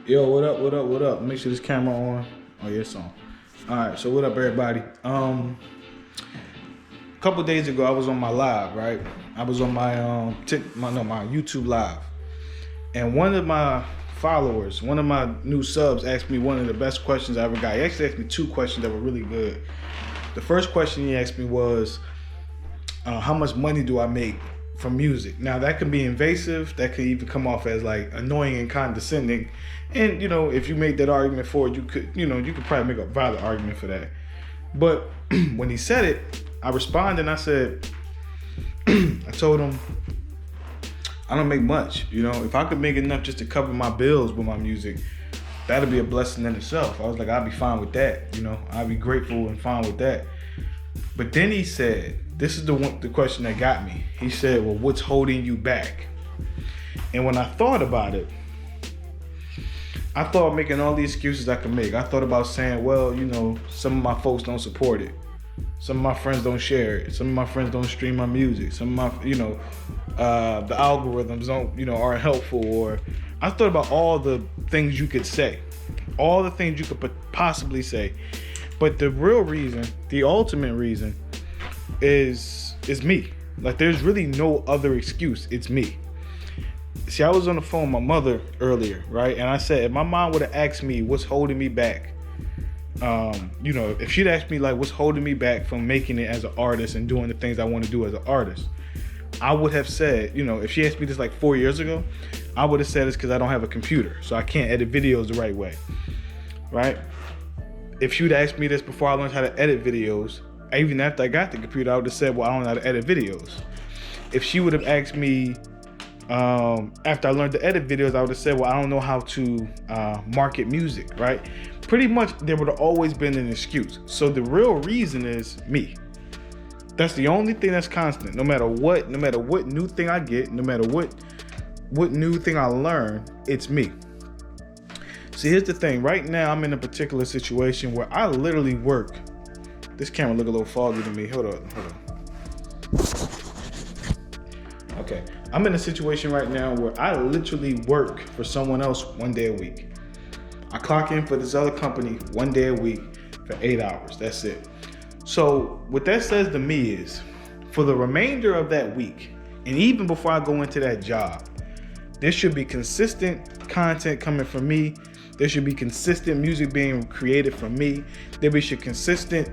Yo, what up, what up, what up? Make sure this camera on. Oh, yeah, it's on. All right, so what up, everybody? A couple days ago, I was on my live, right? I was on my my YouTube live. And one of my followers, one of my new subs asked me one of the best questions I ever got. He actually asked me two questions that were really good. The first question he asked me was, how much money do I make from music? Now that can be invasive, that could even come off as like annoying and condescending. And if you made that argument for it, you could probably make a valid argument for that. But when he said it, I responded and I said, I told him, I don't make much. If I could make enough just to cover my bills with my music, that'd be a blessing in itself. I was like, I'd be fine with that. I'd be grateful and fine with that. But then he said, this is the question that got me. He said, well, what's holding you back? And when I thought about it, I thought making all the excuses I could make. I thought about saying, well, some of my folks don't support it. Some of my friends don't share it. Some of my friends don't stream my music. Some of my, the algorithms don't, aren't helpful. Or I thought about all the things you could say, all the things you could possibly say. But the real reason, the ultimate reason, is me. Like, there's really no other excuse. It's me. See, I was on the phone with my mother earlier, right? And I said, if my mom would have asked me what's holding me back, if she'd asked me like what's holding me back from making it as an artist and doing the things I want to do as an artist, I would have said, if she asked me this like 4 years ago, I would have said it's because I don't have a computer, so I can't edit videos the right way, right? If she would asked me this before I learned how to edit videos, even after I got the computer, I would have said, well, I don't know how to edit videos. If she would have asked me after I learned to edit videos, I would have said, well, I don't know how to market music, right? Pretty much there would have always been an excuse. So the real reason is me. That's the only thing that's constant. No matter what new thing I get, no matter what new thing I learn, it's me. See, here's the thing. Right now, I'm in a particular situation where I literally work. This camera look a little foggy to me. Hold on. Okay. I'm in a situation right now where I literally work for someone else 1 day a week. I clock in for this other company 1 day a week for 8 hours. That's it. So what that says to me is, for the remainder of that week, and even before I go into that job, there should be consistent content coming from me. There should be consistent music being created from me. There should be consistent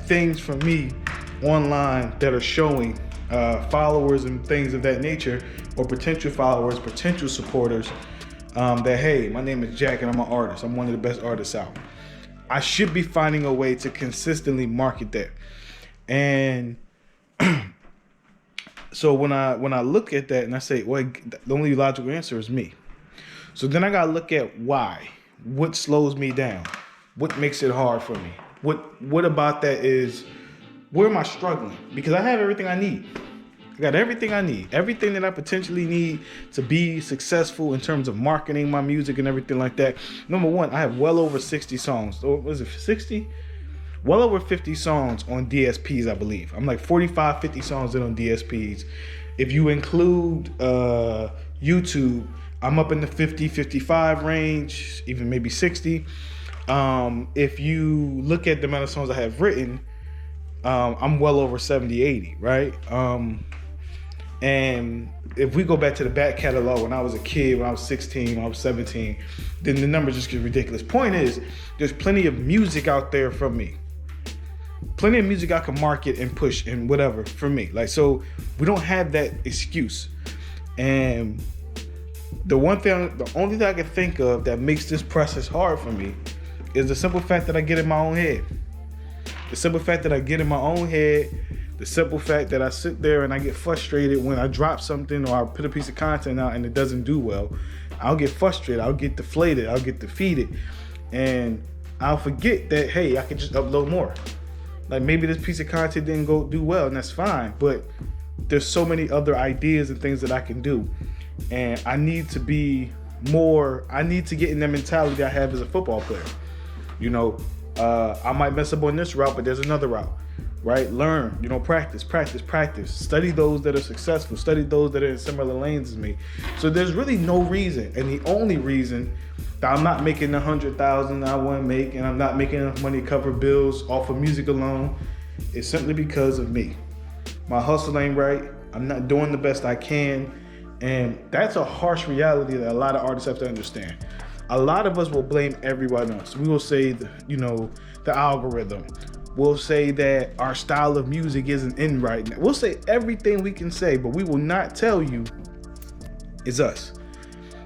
things from me online that are showing followers and things of that nature, or potential followers, potential supporters, that, hey, my name is Jack and I'm an artist. I'm one of the best artists out. I should be finding a way to consistently market that. And so when I look at that and I say, well, the only logical answer is me. So then I gotta look at why. What slows me down? What makes it hard for me? What about that is, where am I struggling? Because I have everything I need. I got everything I need. Everything that I potentially need to be successful in terms of marketing my music and everything like that. Number one, I have well over 60 songs. Or was it 60? Well over 50 songs on DSPs, I believe. I'm like 45, 50 songs in on DSPs. If you include YouTube, I'm up in the 50, 55 range, even maybe 60. If you look at the amount of songs I have written, I'm well over 70, 80, right? And if we go back to the back catalog when I was a kid, when I was 16, when I was 17, then the numbers just get ridiculous. Point is, there's plenty of music out there from me. Plenty of music I can market and push and whatever for me. Like, so we don't have that excuse. And the only thing I can think of that makes this process hard for me is the simple fact that I get in my own head. The simple fact that I get in my own head, the simple fact that I sit there and I get frustrated when I drop something or I put a piece of content out and it doesn't do well. I'll get frustrated, I'll get deflated, I'll get defeated, and I'll forget that, hey, I can just upload more. Like, maybe this piece of content didn't go do well, and that's fine, but there's so many other ideas and things that I can do. And I need to get in that mentality I have as a football player. I might mess up on this route, but there's another route. right? Learn, practice. Study those that are successful. Study those that are in similar lanes as me. So there's really no reason, and the only reason that I'm not making the 100,000 I want to make, and I'm not making enough money to cover bills off of music alone, is simply because of me. My hustle ain't right. I'm not doing the best I can, and that's a harsh reality that a lot of artists have to understand. A lot of us will blame everyone else. We will say, the algorithm. We'll say that our style of music isn't in right now. We'll say everything we can say, but we will not tell you it's us.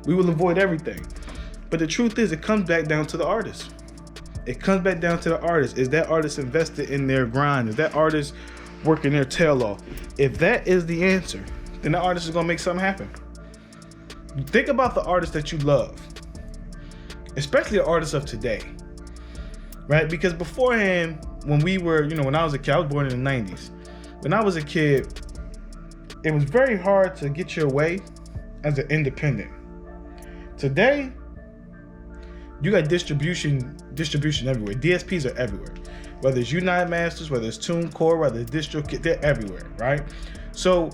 We will avoid everything. But the truth is, it comes back down to the artist. It comes back down to the artist. Is that artist invested in their grind? Is that artist working their tail off? If that is the answer, then the artist is gonna make something happen. Think about the artists that you love, especially the artists of today, right? Because beforehand, when we were, when I was a kid, I was born in the 90s. When I was a kid, it was very hard to get your way as an independent. Today, you got distribution everywhere. DSPs are everywhere. Whether it's United Masters, whether it's TuneCore, whether it's DistroKid, they're everywhere, right? So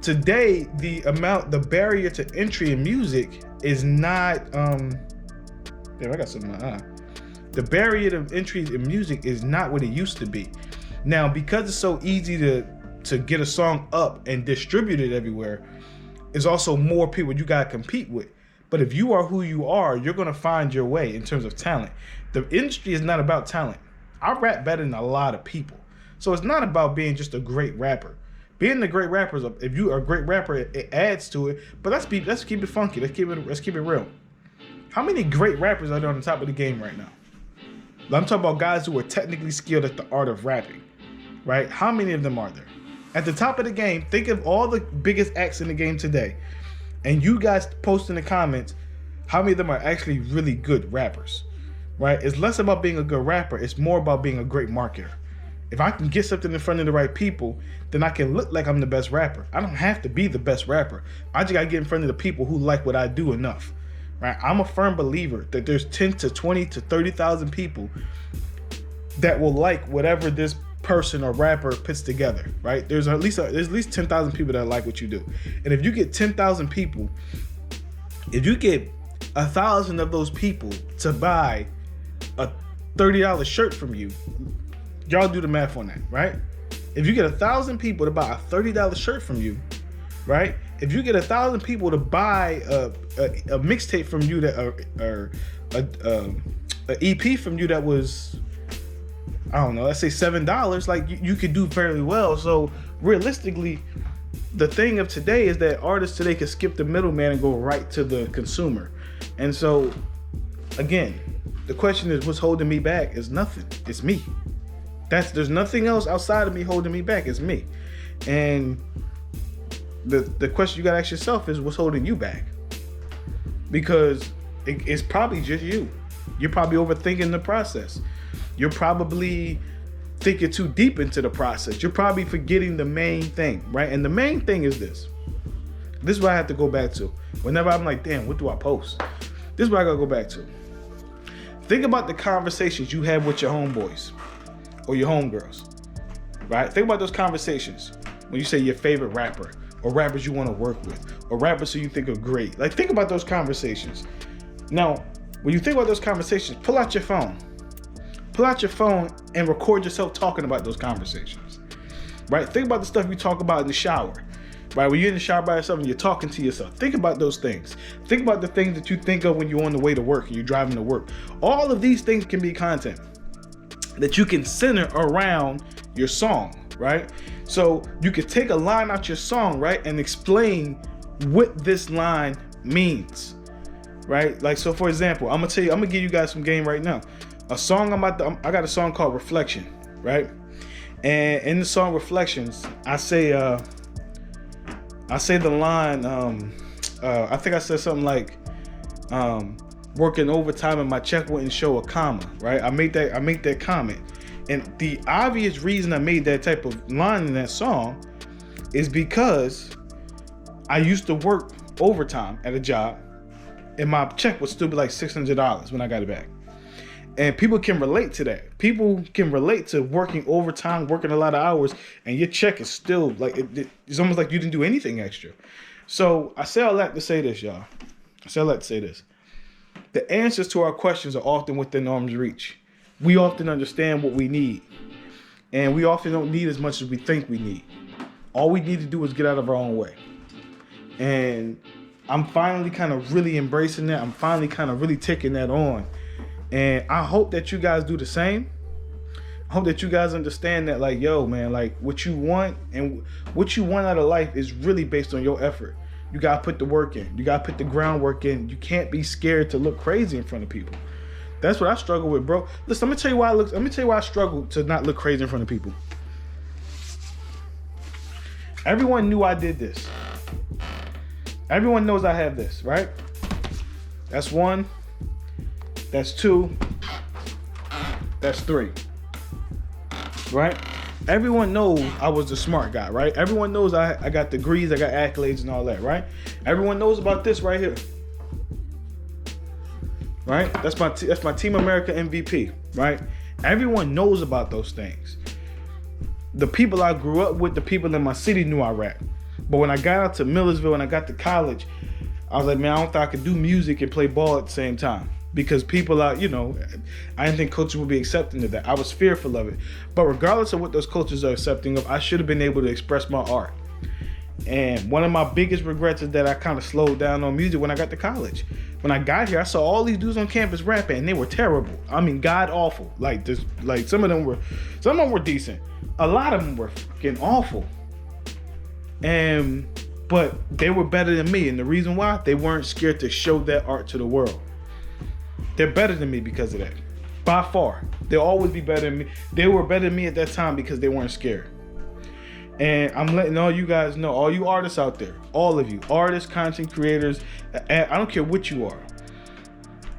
today, the barrier to entry in music is not, damn, I got something in my eye. The barrier to entry in music is not what it used to be. Now, because it's so easy to get a song up and distribute it everywhere, there's also more people you gotta compete with. But if you are who you are, you're gonna find your way in terms of talent. The industry is not about talent. I rap better than a lot of people. So it's not about being just a great rapper. Being a great rapper, if you are a great rapper, it adds to it. But let's keep it funky. Let's keep it real. How many great rappers are there on the top of the game right now? I'm talking about guys who are technically skilled at the art of rapping, right? How many of them are there? At the top of the game, think of all the biggest acts in the game today, and you guys post in the comments how many of them are actually really good rappers, right? It's less about being a good rapper. It's more about being a great marketer. If I can get something in front of the right people, then I can look like I'm the best rapper. I don't have to be the best rapper. I just gotta get in front of the people who like what I do enough. Right? I'm a firm believer that there's 10 to 20 to 30,000 people that will like whatever this person or rapper puts together, right? There's at least 10,000 people that like what you do. And if you get 10,000 people, if you get 1,000 of those people to buy a $30 shirt from you, y'all do the math on that, right? If you get 1,000 people to buy a $30 shirt from you, right? If you get 1,000 people to buy a mixtape from you or an EP from you that was, I don't know, let's say $7, like you could do fairly well. So realistically, the thing of today is that artists today can skip the middleman and go right to the consumer. And so, again, the question is, what's holding me back? Is nothing. It's me. There's nothing else outside of me holding me back. It's me. And the question you gotta ask yourself is, what's holding you back? Because it's probably just you. You're probably overthinking the process. You're probably thinking too deep into the process. You're probably forgetting the main thing, right? And the main thing is this. This is what I have to go back to. Whenever I'm like, damn, what do I post? This is what I gotta go back to. Think about the conversations you have with your homeboys or your homegirls, right? Think about those conversations when you say your favorite rapper or rappers you want to work with or rappers who you think are great. Like, think about those conversations. Now, when you think about those conversations, pull out your phone. Pull out your phone and record yourself talking about those conversations, right? Think about the stuff you talk about in the shower, right? When you're in the shower by yourself and you're talking to yourself, think about those things. Think about the things that you think of when you're on the way to work and you're driving to work. All of these things can be content that you can center around your song, right? So you could take a line out your song, right, and explain what this line means, right? Like, so for example, I'm gonna give you guys some game right now. A song I got a song called Reflection, right? And in the song Reflections, I say the line, I think I said something like, working overtime and my check wouldn't show a comma, right? I make that comment. And the obvious reason I made that type of line in that song is because I used to work overtime at a job and my check would still be like $600 when I got it back. And people can relate to that. People can relate to working overtime, working a lot of hours, and your check is still like it's almost like you didn't do anything extra. So I say all that to say this, y'all. I say all that to say this. The answers to our questions are often within arm's reach. We often understand what we need, and we often don't need as much as we think we need. All we need to do is get out of our own way. And I'm finally kind of really embracing that. I'm finally kind of really taking that on. And I hope that you guys do the same. I hope that you guys understand that, like, yo, man, like what you want and what you want out of life is really based on your effort. You gotta put the work in. You gotta put the groundwork in. You can't be scared to look crazy in front of people. That's what I struggle with, bro. Listen, let me tell you why I struggle to not look crazy in front of people. Everyone knew I did this. Everyone knows I have this, right? That's 1. That's 2. That's 3. Right? Everyone knows I was the smart guy, right? Everyone knows I got degrees, I got accolades and all that, right? Everyone knows about this right here. Right? That's my Team America MVP, right? Everyone knows about those things. The people I grew up with, the people in my city knew I rap. But when I got out to Millersville and I got to college, I was like, man, I don't think I could do music and play ball at the same time. Because people are, you know, I didn't think coaches would be accepting of that. I was fearful of it. But regardless of what those coaches are accepting of, I should have been able to express my art. And one of my biggest regrets is that I kind of slowed down on music when I got to college. When I got here, I saw all these dudes on campus rapping, and they were terrible. I mean, god awful. Like this, like some of them were decent. A lot of them were fucking awful. But they were better than me, and the reason why, they weren't scared to show that art to the world. They're better than me because of that. By far. They'll always be better than me. They were better than me at that time because they weren't scared. And I'm letting all you guys know, all you artists out there, all of you, artists, content creators, I don't care what you are.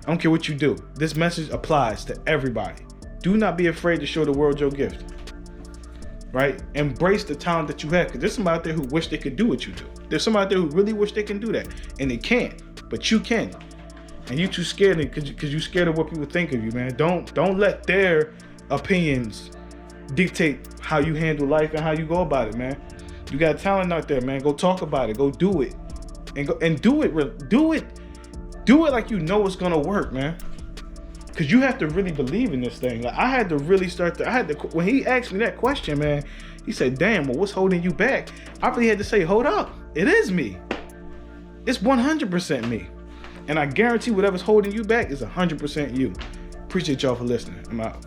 I don't care what you do. This message applies to everybody. Do not be afraid to show the world your gift. Right? Embrace the talent that you have. Because there's somebody out there who wish they could do what you do. There's somebody out there who really wish they can do that. And they can't. But you can. And you too scared because you're scared of what people think of you, man. Don't let their opinions dictate how you handle life and how you go about it, man. You got talent out there, man. Go talk about it. Go do it. And do it like you know it's gonna work, man. Cause you have to really believe in this thing. Like I had to really when he asked me that question, man, he said, damn, well, what's holding you back? I really had to say, hold up. It is me. It's 100% me. And I guarantee whatever's holding you back is 100% you. Appreciate y'all for listening. I'm out.